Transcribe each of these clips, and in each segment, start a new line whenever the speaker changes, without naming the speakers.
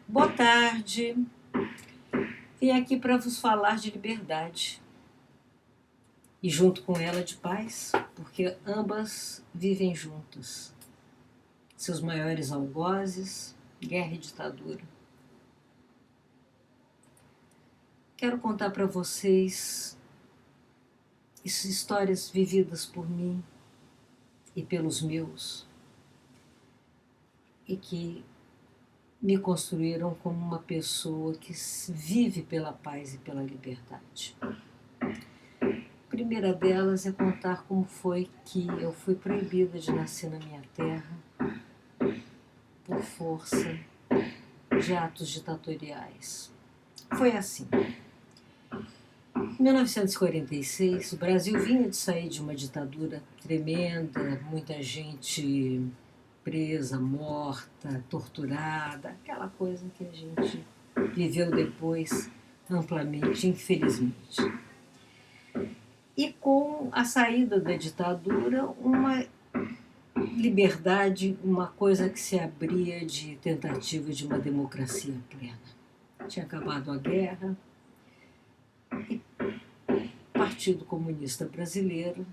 Boa tarde. Vim aqui para vos falar de liberdade e junto com ela de paz, porque ambas vivem juntas. Seus maiores algozes, guerra e ditadura. Quero contar para vocês histórias vividas por mim e pelos meus e que me construíram como uma pessoa que vive pela paz e pela liberdade. A primeira delas é contar como foi que eu fui proibida de nascer na minha terra por força de atos ditatoriais. Foi assim. Em 1946, o Brasil vinha de sair de uma ditadura tremenda, muita gente presa, morta, torturada, aquela coisa que a gente viveu depois amplamente, infelizmente. E com a saída da ditadura, uma liberdade, uma coisa que se abria de tentativa de uma democracia plena. Tinha acabado a guerra e o Partido Comunista Brasileiro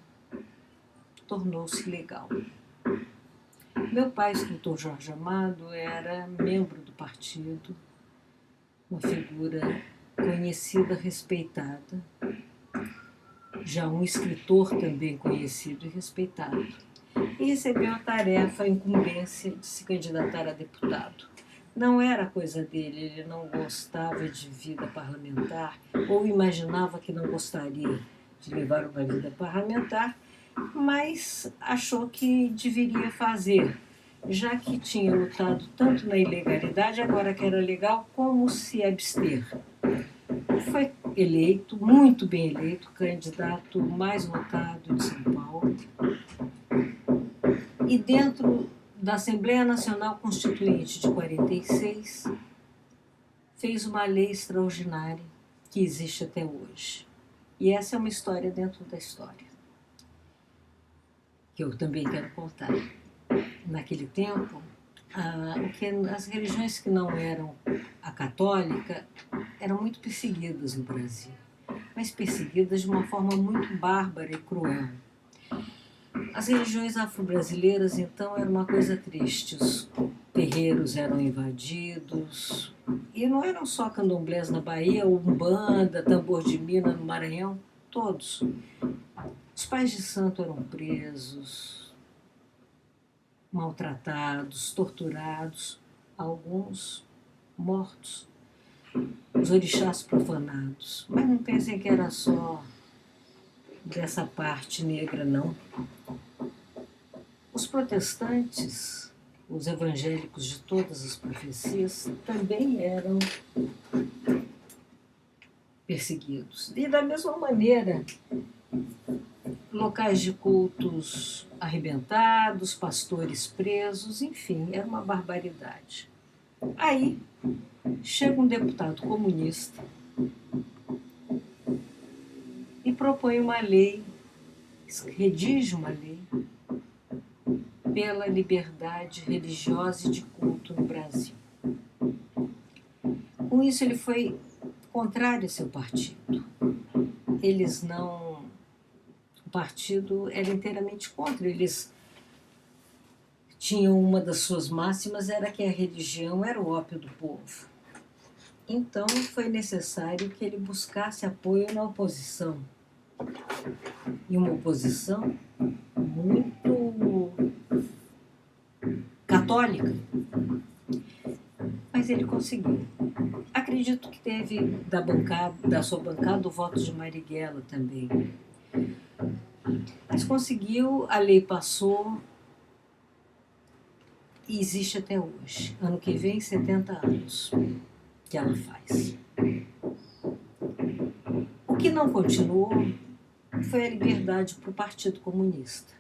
tornou-se legal. Meu pai, escritor Jorge Amado, era membro do partido, uma figura conhecida, respeitada, já um escritor também conhecido e respeitado, e recebeu a tarefa, a incumbência de se candidatar a deputado. Não era coisa dele, ele não gostava de vida parlamentar, ou imaginava que não gostaria de levar uma vida parlamentar, mas achou que deveria fazer, já que tinha lutado tanto na ilegalidade, agora que era legal, como se abster. Foi eleito, muito bem eleito, candidato mais votado de São Paulo. E dentro da Assembleia Nacional Constituinte de 46, fez uma lei extraordinária que existe até hoje. E essa é uma história dentro da história, que eu também quero contar. Naquele tempo, as religiões que não eram a católica eram muito perseguidas no Brasil, mas perseguidas de uma forma muito bárbara e cruel. As religiões afro-brasileiras, então, era uma coisa triste. Os terreiros eram invadidos, e não eram só candomblés na Bahia, umbanda, tambor de mina no Maranhão, todos. Os pais de santo eram presos, maltratados, torturados, alguns mortos, os orixás profanados. Mas não pensem que era só dessa parte negra, não. Os protestantes, os evangélicos de todas as profecias, também eram perseguidos. E da mesma maneira, locais de cultos arrebentados, pastores presos, enfim, era uma barbaridade. Aí chega um deputado comunista e propõe uma lei, redige uma lei pela liberdade religiosa e de culto no Brasil. Com isso ele foi contrário ao seu partido. O partido era inteiramente contra. Eles tinham uma das suas máximas, era que a religião era o ópio do povo. Então foi necessário que ele buscasse apoio na oposição. E uma oposição muito católica. Mas ele conseguiu. Acredito que teve da sua bancada o voto de Marighella também. Mas conseguiu, a lei passou e existe até hoje. Ano que vem, 70 anos que ela faz. O que não continuou foi a liberdade para o Partido Comunista.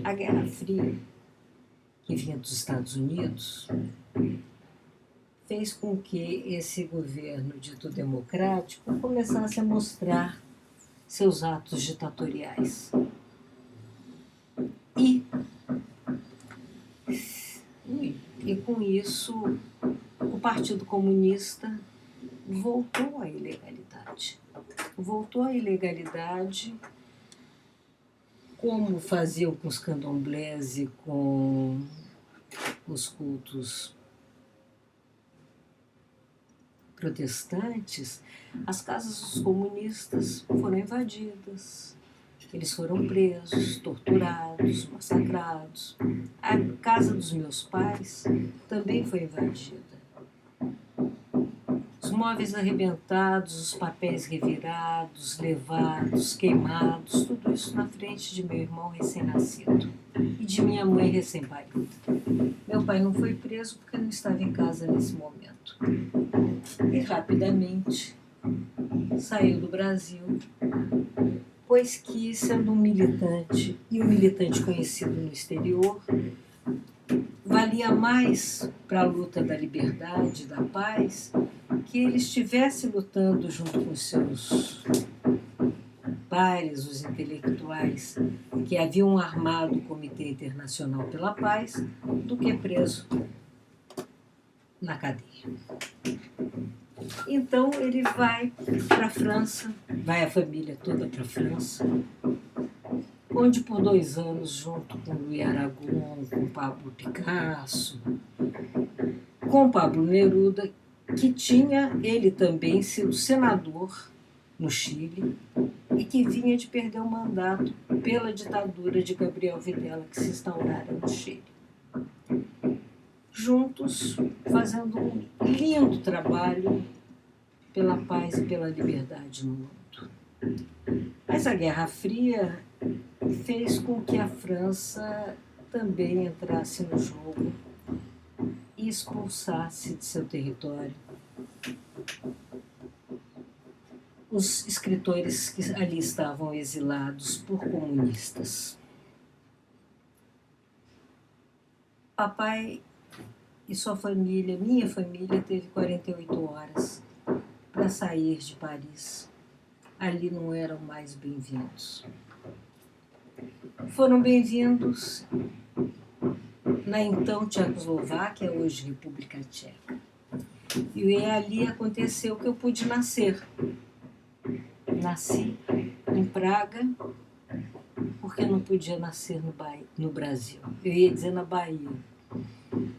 A Guerra Fria, que vinha dos Estados Unidos, fez com que esse governo dito democrático começasse a mostrar seus atos ditatoriais. E com isso, o Partido Comunista voltou à ilegalidade. Voltou à ilegalidade, como faziam com os candomblés e com os cultos protestantes. As casas dos comunistas foram invadidas, eles foram presos, torturados, massacrados. A casa dos meus pais também foi invadida. Os móveis arrebentados, os papéis revirados, levados, queimados, tudo isso na frente de meu irmão recém-nascido e de minha mãe recém-parida. Meu pai não foi preso porque não estava em casa nesse momento. E rapidamente saiu do Brasil, pois que, sendo um militante, e um militante conhecido no exterior, valia mais para a luta da liberdade, da paz, que ele estivesse lutando junto com seus pares, os intelectuais, que haviam armado o Comitê Internacional pela Paz, do que preso na cadeia. Então ele vai para a França, vai a família toda para a França, onde por 2 anos, junto com Louis Aragon, com Pablo Picasso, com Pablo Neruda, que tinha ele também sido senador no Chile e que vinha de perder o mandato pela ditadura de Gabriel Videla que se instaurara no Chile. Juntos, fazendo um lindo trabalho pela paz e pela liberdade no mundo. Mas a Guerra Fria fez com que a França também entrasse no jogo e expulsasse de seu território os escritores que ali estavam exilados por comunistas. Papai e sua família, minha família, teve 48 horas para sair de Paris. Ali não eram mais bem-vindos. Foram bem-vindos na então Tchecoslováquia, hoje República Tcheca. E ali aconteceu que eu pude nascer. Nasci em Praga, porque não podia nascer no Brasil. Eu ia dizer na Bahia,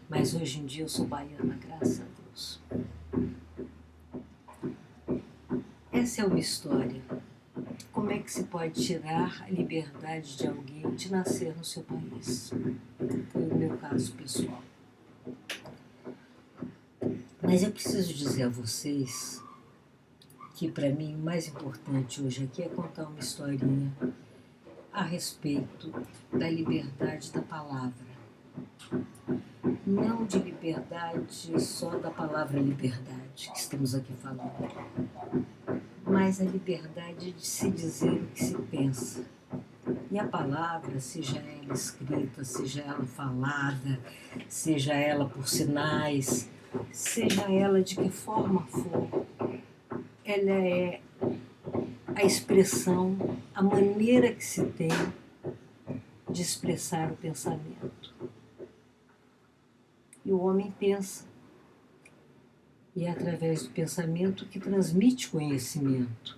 mas hoje em dia eu sou baiana, graças a Deus. Essa é uma história. Como é que se pode tirar a liberdade de alguém de nascer no seu país? Foi o meu caso pessoal. Mas eu preciso dizer a vocês que, para mim, o mais importante hoje aqui é contar uma historinha a respeito da liberdade da palavra. Não de liberdade só da palavra liberdade, que estamos aqui falando, mas a liberdade de se dizer o que se pensa. E a palavra, seja ela escrita, seja ela falada, seja ela por sinais, seja ela de que forma for, ela é a expressão, a maneira que se tem de expressar o pensamento. E o homem pensa. E é através do pensamento que transmite conhecimento,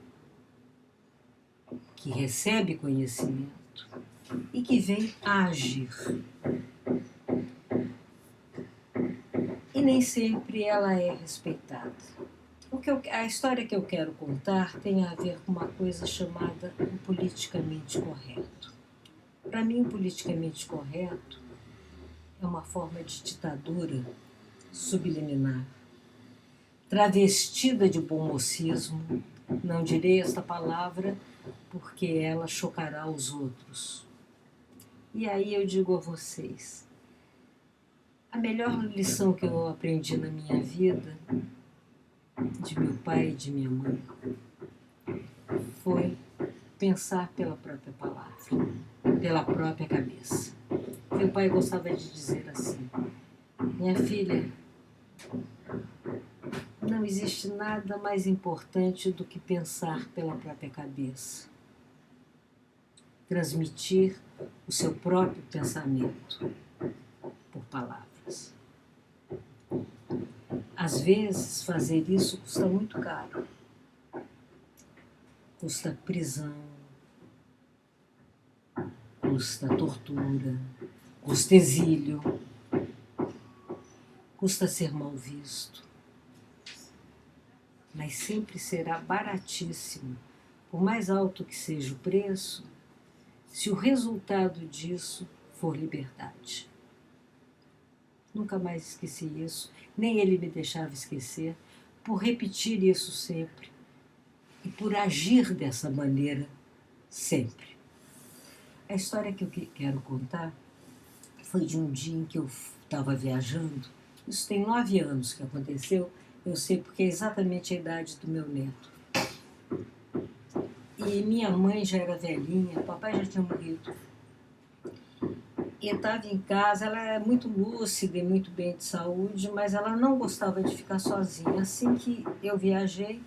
que recebe conhecimento e que vem a agir. E nem sempre ela é respeitada. A história que eu quero contar tem a ver com uma coisa chamada o politicamente correto. Para mim, o politicamente correto é uma forma de ditadura subliminar, travestida de bom mocismo. Não direi esta palavra porque ela chocará os outros. E aí eu digo a vocês, a melhor lição que eu aprendi na minha vida, de meu pai e de minha mãe, foi pensar pela própria palavra, pela própria cabeça. Meu pai gostava de dizer assim: minha filha, não existe nada mais importante do que pensar pela própria cabeça. Transmitir o seu próprio pensamento por palavras. Às vezes, fazer isso custa muito caro. Custa prisão, custa tortura, custa exílio, custa ser mal visto. Mas sempre será baratíssimo, por mais alto que seja o preço, se o resultado disso for liberdade. Nunca mais esqueci isso, nem ele me deixava esquecer, por repetir isso sempre e por agir dessa maneira sempre. A história que eu quero contar foi de um dia em que eu estava viajando. Isso tem 9 anos que aconteceu, eu sei porque é exatamente a idade do meu neto. E minha mãe já era velhinha, papai já tinha morrido. E estava em casa, ela era muito lúcida e muito bem de saúde, mas ela não gostava de ficar sozinha. Assim que eu viajei,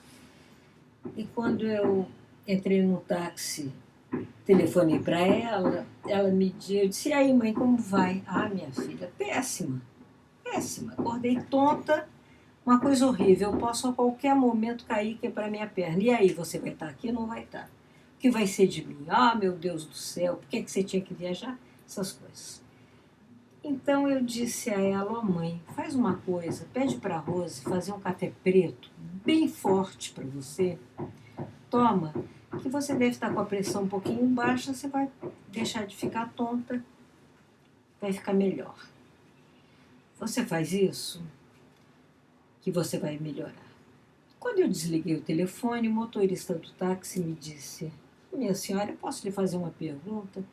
e quando eu entrei no táxi, telefonei para ela, ela me disse, eu disse, e aí mãe, como vai? Ah, minha filha, péssima, péssima. Acordei tonta, uma coisa horrível, eu posso a qualquer momento cair e quebrar minha perna. E aí, você vai estar aqui ou não vai estar? O que vai ser de mim? Ah, meu Deus do céu, por que você tinha que viajar? Essas coisas. Então eu disse a ela, ó mãe, faz uma coisa, pede para a Rose fazer um café preto, bem forte para você. Toma, que você deve estar com a pressão um pouquinho baixa, você vai deixar de ficar tonta, vai ficar melhor. Você faz isso, que você vai melhorar. Quando eu desliguei o telefone, o motorista do táxi me disse, minha senhora, eu posso lhe fazer uma pergunta?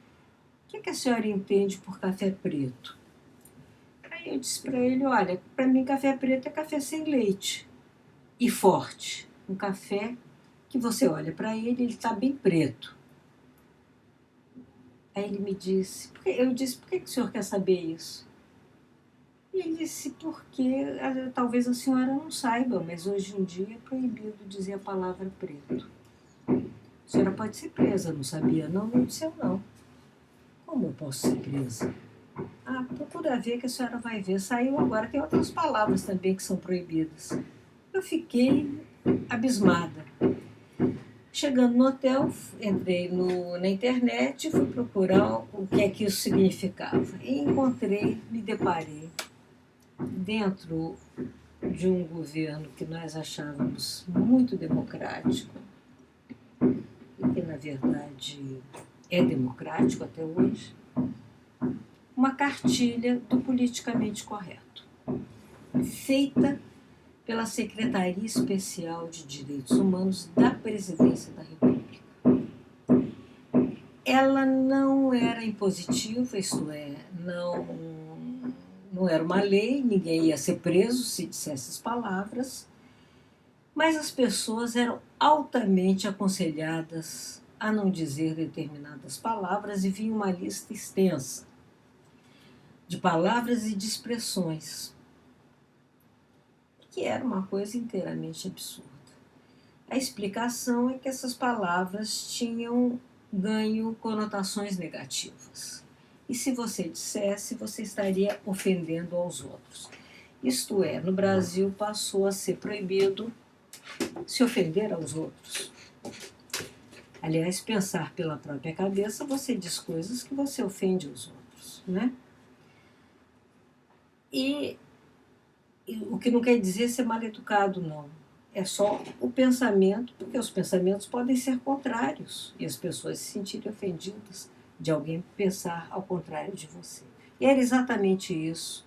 O que a senhora entende por café preto? Aí eu disse para ele, olha, para mim café preto é café sem leite e forte. Um café que você olha para ele está bem preto. Aí ele me disse, eu disse, por que o senhor quer saber isso? E ele disse, porque talvez a senhora não saiba, mas hoje em dia é proibido dizer a palavra preto. A senhora pode ser presa, não sabia não? Eu disse, eu não. Como eu posso ser presa? Ah, procura ver que a senhora vai ver. Saiu agora, tem outras palavras também que são proibidas. Eu fiquei abismada. Chegando no hotel, entrei na internet e fui procurar o que é que isso significava. E encontrei, me deparei dentro de um governo que nós achávamos muito democrático, e que na verdade é democrático até hoje, uma cartilha do politicamente correto, feita pela Secretaria Especial de Direitos Humanos da Presidência da República. Ela não era impositiva, isto é, não era uma lei, ninguém ia ser preso se dissesse as palavras, mas as pessoas eram altamente aconselhadas a não dizer determinadas palavras e vinha uma lista extensa de palavras e de expressões, que era uma coisa inteiramente absurda. A explicação é que essas palavras tinham ganho conotações negativas. E se você dissesse, você estaria ofendendo aos outros. Isto é, no Brasil passou a ser proibido se ofender aos outros. Aliás, pensar pela própria cabeça, você diz coisas que você ofende aos outros, né? E o que não quer dizer ser mal educado, não. É só o pensamento, porque os pensamentos podem ser contrários e as pessoas se sentirem ofendidas de alguém pensar ao contrário de você. E era exatamente isso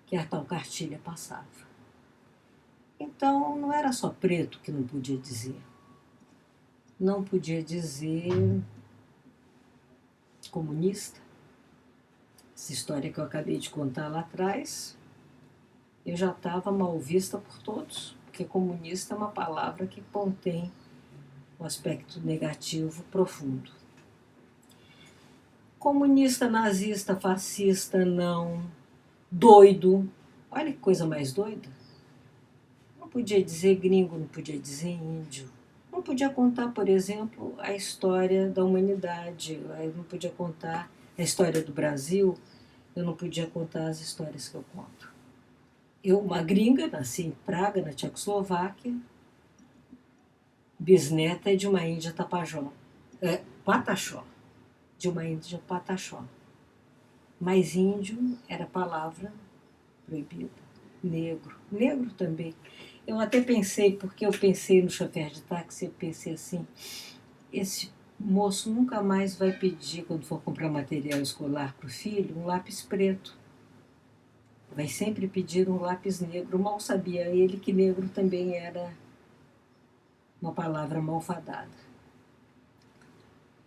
que a tal cartilha passava. Então, não era só preto que não podia dizer. Não podia dizer comunista. Essa história que eu acabei de contar lá atrás, eu já estava mal vista por todos, porque comunista é uma palavra que contém um aspecto negativo profundo. Comunista, nazista, fascista, não. Doido. Olha que coisa mais doida. Não podia dizer gringo, não podia dizer índio. Não podia contar, por exemplo, a história da humanidade. Eu não podia contar a história do Brasil. Eu não podia contar as histórias que eu conto. Eu, uma gringa, nasci em Praga, na Tchecoslováquia, bisneta de uma índia Tapajó, Pataxó, de uma índia Pataxó. Mas índio era palavra proibida. Negro, negro também. Eu até pensei, porque eu pensei no chofer de táxi, eu pensei assim, esse moço nunca mais vai pedir, quando for comprar material escolar para o filho, um lápis preto. Vai sempre pedir um lápis negro. Mal sabia ele que negro também era uma palavra malfadada.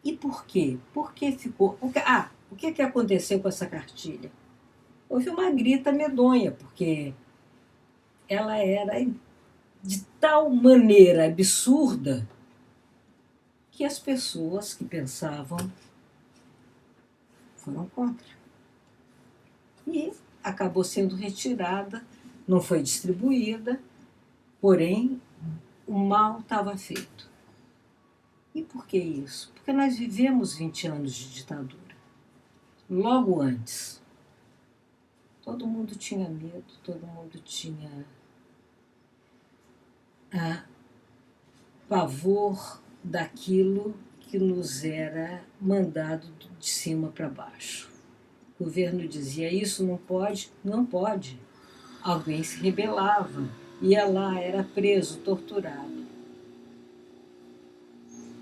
E por quê? Por que ficou... o que aconteceu com essa cartilha? Houve uma grita medonha, porque ela era de tal maneira absurda que as pessoas que pensavam foram contra. E acabou sendo retirada, não foi distribuída, porém o mal estava feito. E por que isso? Porque nós vivemos 20 anos de ditadura. Logo antes, todo mundo tinha medo, todo mundo tinha pavor daquilo que nos era mandado de cima para baixo. O governo dizia, isso não pode, não pode. Alguém se rebelava, ia lá, era preso, torturado.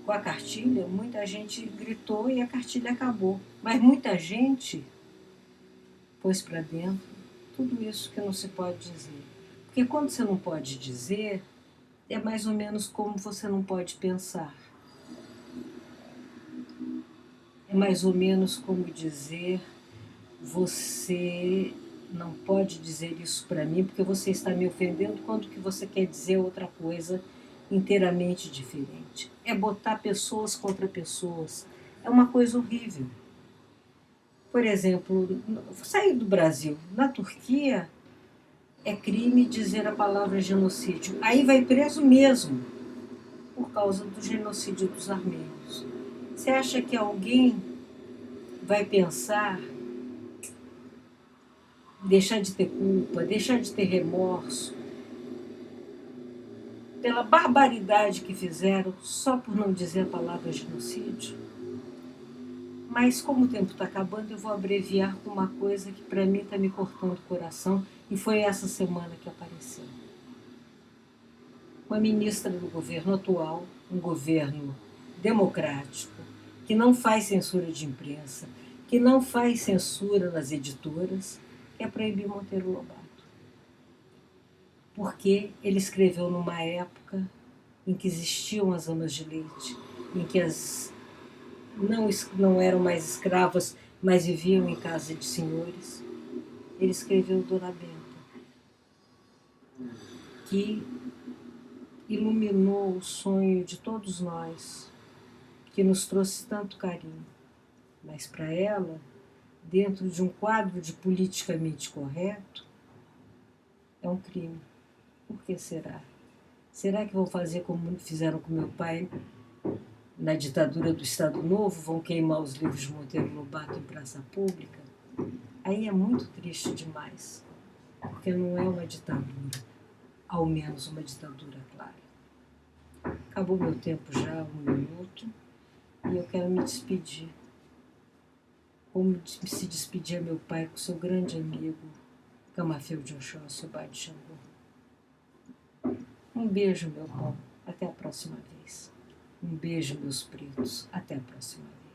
Com a cartilha, muita gente gritou e a cartilha acabou. Mas muita gente pôs para dentro tudo isso que não se pode dizer. Porque quando você não pode dizer, é mais ou menos como você não pode pensar. É mais ou menos como dizer, você não pode dizer isso para mim porque você está me ofendendo quando que você quer dizer outra coisa inteiramente diferente. É botar pessoas contra pessoas. É uma coisa horrível. Por exemplo, sair do Brasil. Na Turquia é crime dizer a palavra genocídio. Aí vai preso mesmo, por causa do genocídio dos armênios. Você acha que alguém vai pensar, deixar de ter culpa, deixar de ter remorso, pela barbaridade que fizeram só por não dizer a palavra genocídio? Mas como o tempo está acabando, eu vou abreviar com uma coisa que para mim está me cortando o coração e foi essa semana que apareceu. Uma ministra do governo atual, um governo democrático, que não faz censura de imprensa, que não faz censura nas editoras, quer proibir Monteiro Lobato. Porque ele escreveu numa época em que existiam as amas de leite, em que as não eram mais escravas, mas viviam em casa de senhores. Ele escreveu Dona Benta, que iluminou o sonho de todos nós, que nos trouxe tanto carinho. Mas para ela, dentro de um quadro de politicamente correto, é um crime. Por que será? Será que vão fazer como fizeram com meu pai na ditadura do Estado Novo? Vão queimar os livros de Monteiro Lobato em praça pública? Aí é muito triste demais, porque não é uma ditadura, ao menos uma ditadura clara. Acabou meu tempo já, 1 minuto, e eu quero me despedir. Como se despedia meu pai com seu grande amigo, Camafeu de Oxóssi, Bai de Xangô. Um beijo, meu bom. Até a próxima vez. Um beijo, meus pretos. Até a próxima vez.